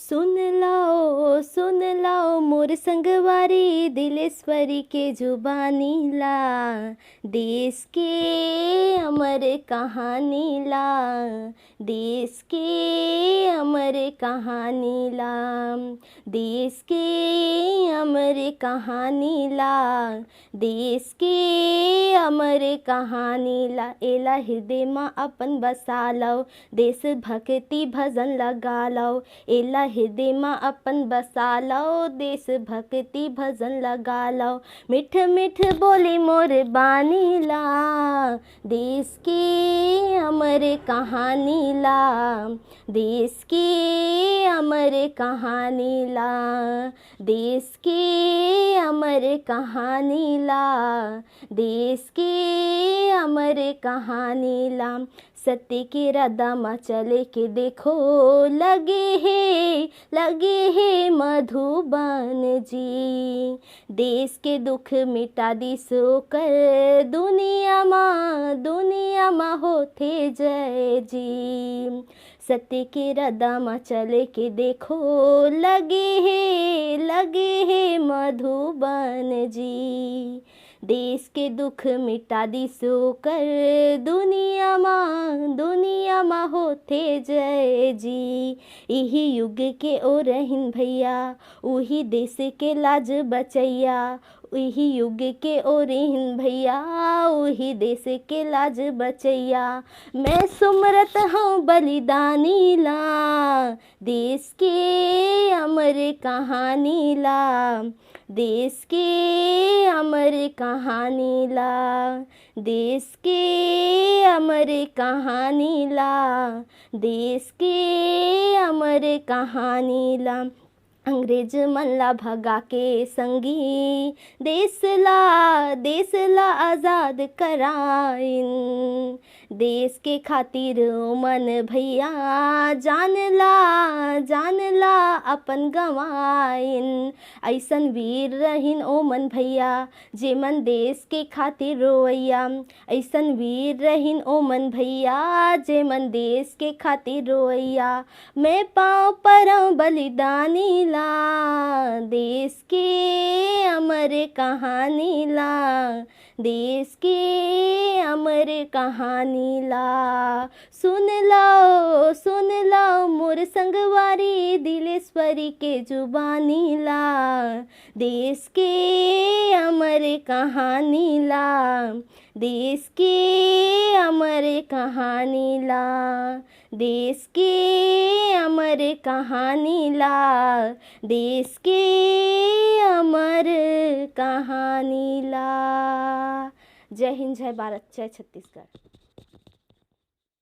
सुन लाओ मोर संगवारी दिलेश्वरी के जुबानी ला, देश के अमर कहानी ला, देश के अमर कहानी ला, देश के अमर कहानी ला, देश के अमर कहानी ला। एला हृदय में अपन बसा लो, देश भक्ति भजन लगा लो। एला हृदय में अपन बसा लो, देश भक्ति भजन लगा लो। मिठ मिठ बोली मोर बानी ला, देश के अमर कहानी ला, देश के अमर कहानी ला, देश के अमर कहानी ला, देश के अमर कहानी ला। सत्य के राधा में चले के देखो, लगे है मधुबन जी। देश के दुख मिटा दी सो कर, दुनिया माँ होते जय जी। सत्य के राधा में चले के देखो, लगे है मधुबन जी। देश के दुख मिटा दी सो कर, दुनिया माँ होते जय जी। यही युग के ओ रहीन भैया, वही देश के लाज बचैया। वही युग के ओ रहीन भैया, वही देश के लाज बचैया। मैं सुमरत हूँ बलिदानी ला, देश के अमर कहानी ला, देश के अमर कहानी ला, देश के अमर कहानी ला, देश के अमर कहानी ला। अंग्रेज मन ला भगा के संगी, देश ला आज़ाद कराइन। देश के खातिर मन भैया, जान ला अपन गवाइन। ऐसन वीर रहीन ओ मन भैया, जे मन देश के खातिर रोवैया। ऐसन वीर रहीन ओ मन भैया, जे मन देश के खातिर रोवैया। मैं पाँव परऊँ बलिदानी ला, देश के अमर कहानी ला, देश के अमर कहानी ला। सुन लाओ मोर संगवारी दिलेश्वरी के जुबानी ला, देश के अमर कहानी ला, देश के अमर कहानी ला, देश के अमर कहानी ला, देश के अमर कहानी ला। जय हिंद, जय भारत, जय छत्तीसगढ़।